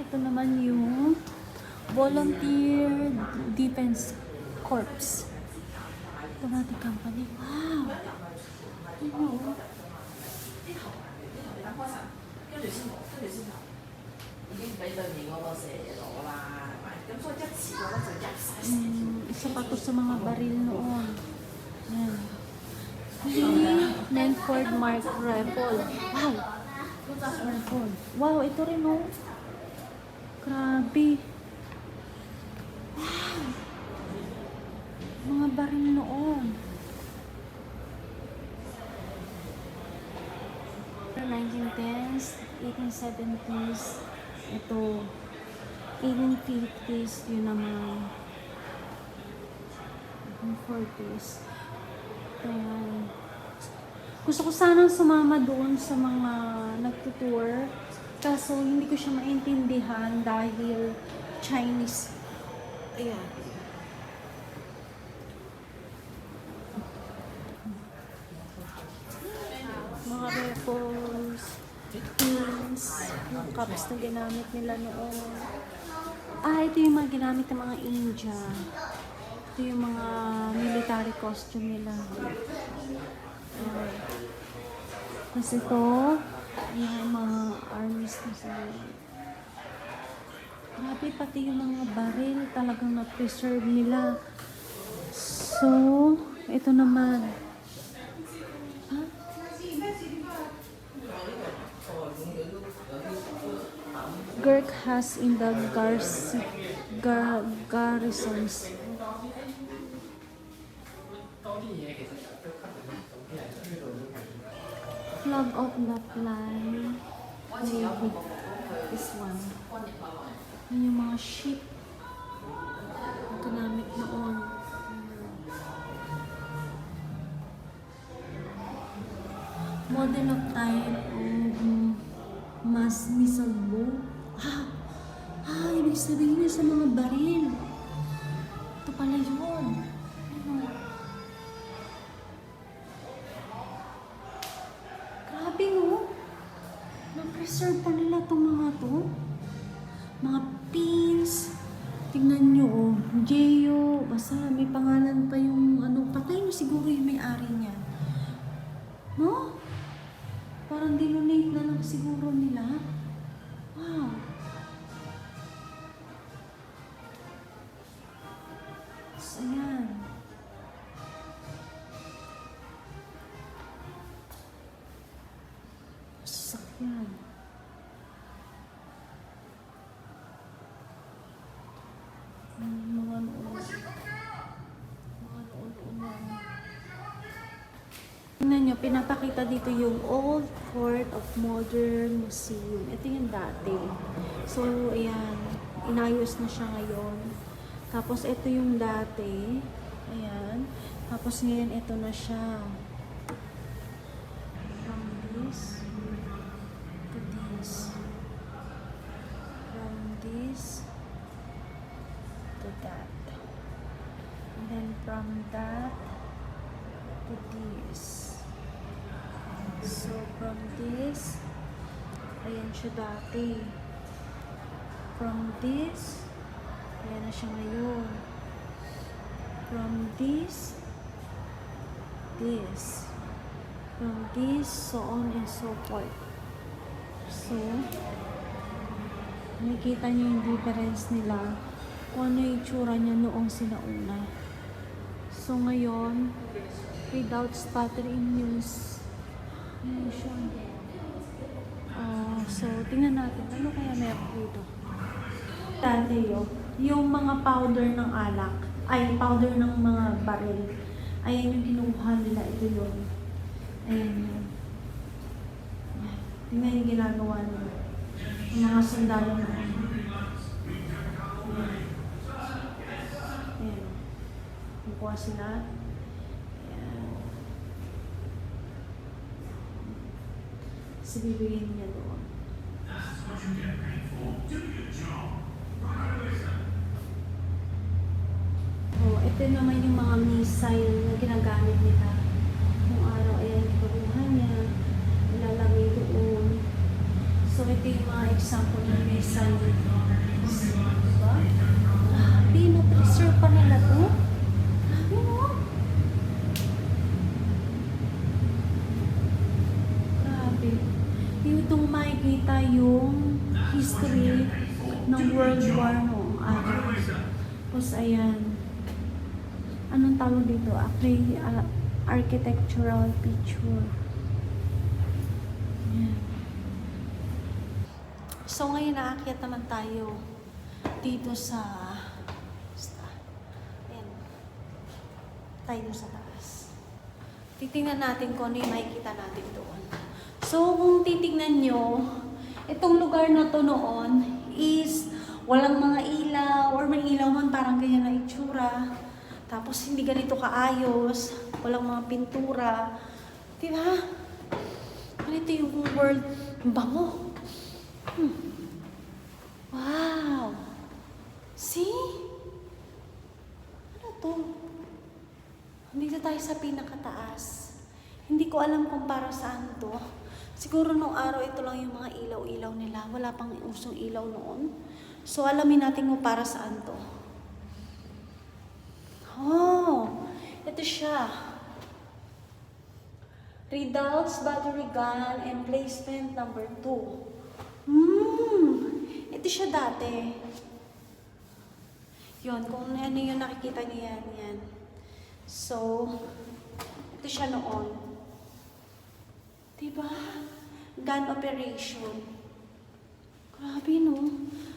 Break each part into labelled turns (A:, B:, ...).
A: ito naman yung Volunteer Defense Corps. Ito natin company. Wow! Ano? Isa pa to sa mga baril noon. Yan. Langford Mark Rifle. Wow! Rifle. Wow, ito rin oh. Grabe. Wow! Mga baril noon. 1910s, 1870s, ito, 1850s, yun naman, 1840s. Ayan. Gusto ko sanang sumama doon sa mga nagtutour, kaso hindi ko siya maintindihan dahil Chinese. Ayan. Mga rifles, pins, yung cups na ginamit nila noon. Ito yung mga ginamit ng mga India. Ito yung mga military costume nila. Tapos ito, yung mga armies na sila. Grabe, pati yung mga baril talagang na-preserve nila. So, ito naman. Girk has in the garrisons. Flag of the fly. Navy. This one. Yan yung mga ship. Ang ginamit noon. Model of type of mass missile bomb. Ibig sabihin niya sa mga baril. Ito pala yun. Ano? Grabe oh. Na-preserve pa nila itong mga to. Mga pins. Tingnan nyo oh. Geo. Basta may pangalan pa yung ano. Patay nyo siguro yung may-ari niya. No? Parang dinonate na lang siguro nila. Wow. So, ayan. Sasakyan. Mga noon. Tingnan nyo, pinapakita dito yung Old Fort of Modern Museum. Ito yung dati. So, ayan. Inayos na siya ngayon. Tapos, ito yung dati. Ayan. Tapos, ngayon, ito na siya. From this to this. From this to that. And then, from that to this. So, from this, ayan siya dati. From this, ayan na siya ngayon. From this, this. From this, so on and so forth. So, nakikita niyo yung difference nila kung ano yung itsura niya noong sinauna. So, ngayon, without stuttering news, ayan siya. So, tingnan natin. Ano kaya meron dito? Dati yung mga powder ng alak, ay powder ng mga baril. Ayan yung kinuha nila. Ito yun. Ayan yun. Tingnan yung ginagawa nila. Yung mga sundalo na. Ayan. Kukuha sila. Kasi bibigyan niya doon. Ito naman yung mga missile na ginagamit nila. Nung araw, ayan, pagkuha niya, ilalagay doon. So, ito yung mga example na may sign. Diba? Grabe, na-preserve pa nila to. Grabe, no? Grabe. Dito makikita yung history ng World War noong araw. Tapos ayan. Anong tawag dito? Architectural picture. Ayan. So ngayon naakyat naman tayo dito sa ayan. Tayo sa taas. Titingnan natin kung ano yung makikita natin doon. So kung titingnan nyo, itong lugar na to noon is walang mga ilaw or may ilaw man parang ganyan na itsura. Tapos hindi ganito kaayos, walang mga pintura. Diba? Ganito yung world. Bango. Wow! See? Ano to? Dito tayo sa pinakataas. Hindi ko alam kung para saan to. Siguro nung araw ito lang yung mga ilaw-ilaw nila. Wala pang usong ilaw noon. So alamin natin kung para saan to. Oh! Ito siya. Redouts battery gun emplacement number 2. Ito siya dati. Yun, kung ano yung nakikita niyo yan. So, ito siya noon. Diba? Gun operation. Grabe, no?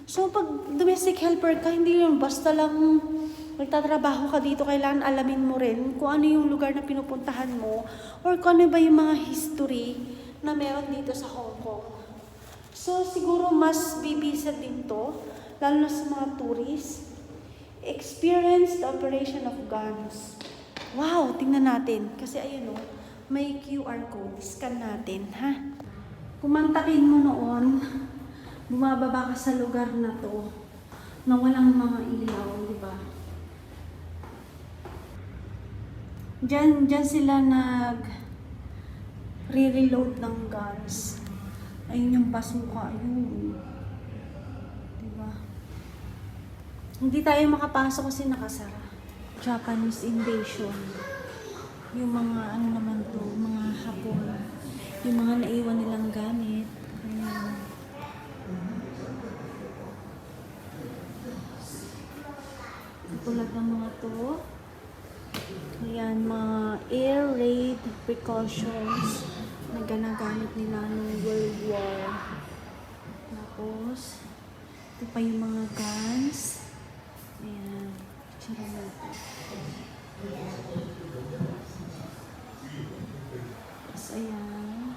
A: So, pag domestic helper ka, hindi yun basta lang magtatrabaho ka dito, kailangan alamin mo rin kung ano yung lugar na pinupuntahan mo or kung ano ba yung mga history na meron dito sa Hong Kong. So, siguro mas bibisa din to, lalo na sa mga tourists. Experience the operation of guns. Wow, tingnan natin. Kasi ayun o, may QR code. Scan natin, ha? Kumantakin mo noon, bumababa ka sa lugar na to, na walang mga ilaw, di ba? Diyan sila re-reload ng guns. Ayun yung basuka, ayun. Diba? Hindi tayo makapasok kasi nakasara. Japanese invasion. Yung mga ano naman to, mga Hapon. Yung mga naiwan nilang gamit. Ayan. Tulad ng mga to. Ayan, mga air raid precautions na ginagamit nila noong World War. Tapos, ito pa yung mga guns. Ayan, tsura natin. Tapos, ayan.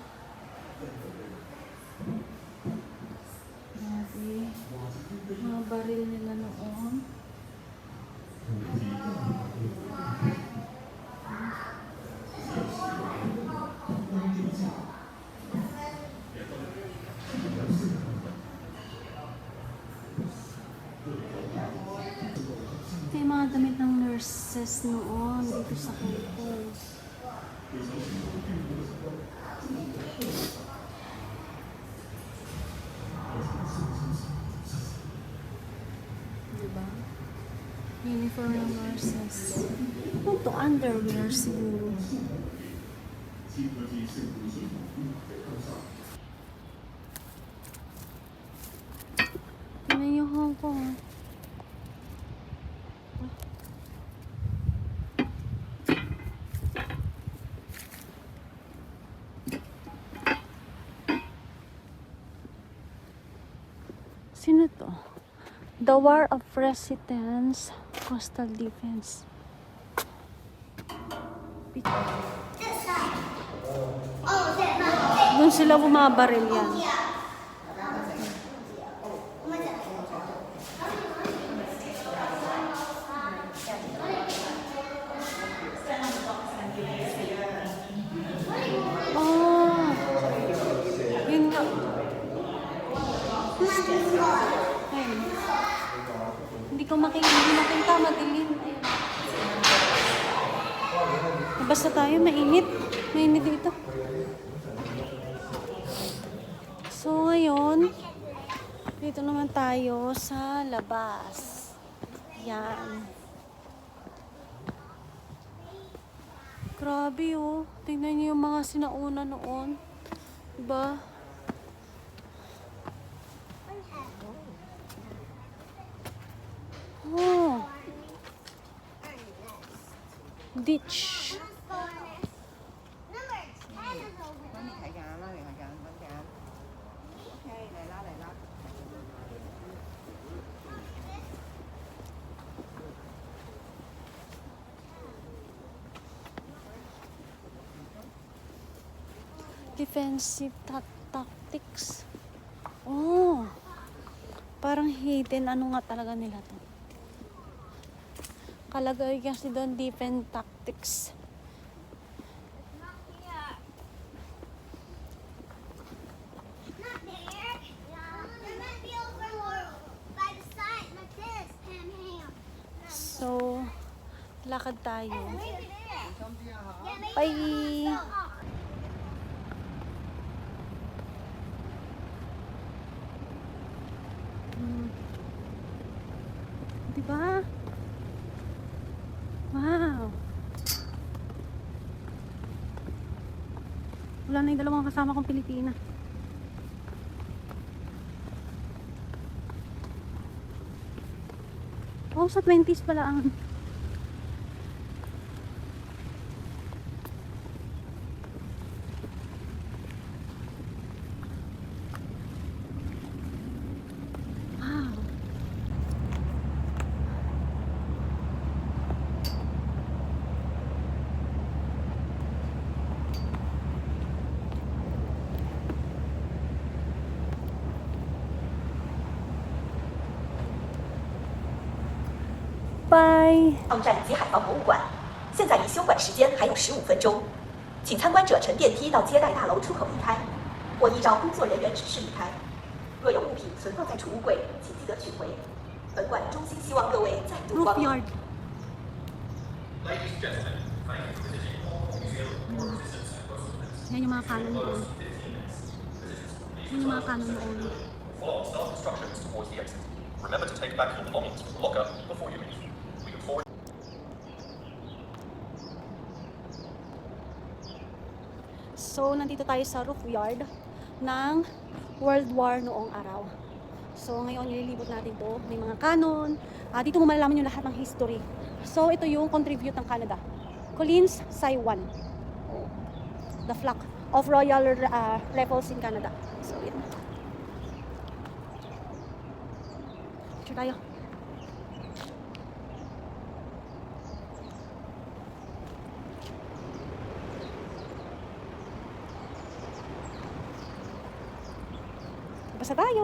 A: Grabe. Mga baril nila noon. Ito yung mga damit ng nurses noon dito sa Hong Kong. Diba? Uniform ng nurses. Ano to? Underwear siguro. Tingnan yung Hong Kong. Sino to? The War of Resistance, Coastal Defense. Doon sila bumabaril yan. Oh, yun nga. Ayun. Hindi ko makita, madilim. Ayun. Basta tayo, mainit. Mainit dito. So, ngayon, dito naman tayo sa labas. Yan. Grabe oh. Tingnan niyo yung mga sinauna noon. Diba? Oh. Ditch. Defensive tactics. Oh. Parang hidden. Ano nga talaga nila to? Kalagay kasi doon defense tactics. So, lakad tayo. Bye! Diba? Wow! Wala na yung dalawang kasama kong Pilipina. Oh, sa 20s pala ang wow. Bye.
B: 抗战及海防博物馆，现在离休馆时间还有15分钟，请参观者乘电梯到接待大楼出口离开，或依照工作人员指示离开。若有物品存放在储物柜，请记得取回。本馆衷心希望各位再度光临。
A: Roof yard. Yan yung mga kanon doon. Yan yung mga kanon doon.
C: Follow staff instructions towards the exit. Remember to take back your belongings from the locker before you leave. We look forward.
A: So, nandito tayo sa roof yard ng World War noong araw. So, ngayon nililibot natin to. May mga kanon. Dito mo malalaman yung lahat ng history. So, ito yung contribute ng Canada. Collins Saiwan. The flag of Royal Rifles in Canada. So, yan. Picture tayo. Basta tayo!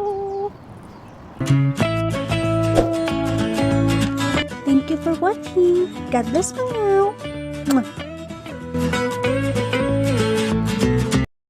A: Thank you for watching. God bless for now. Mwah.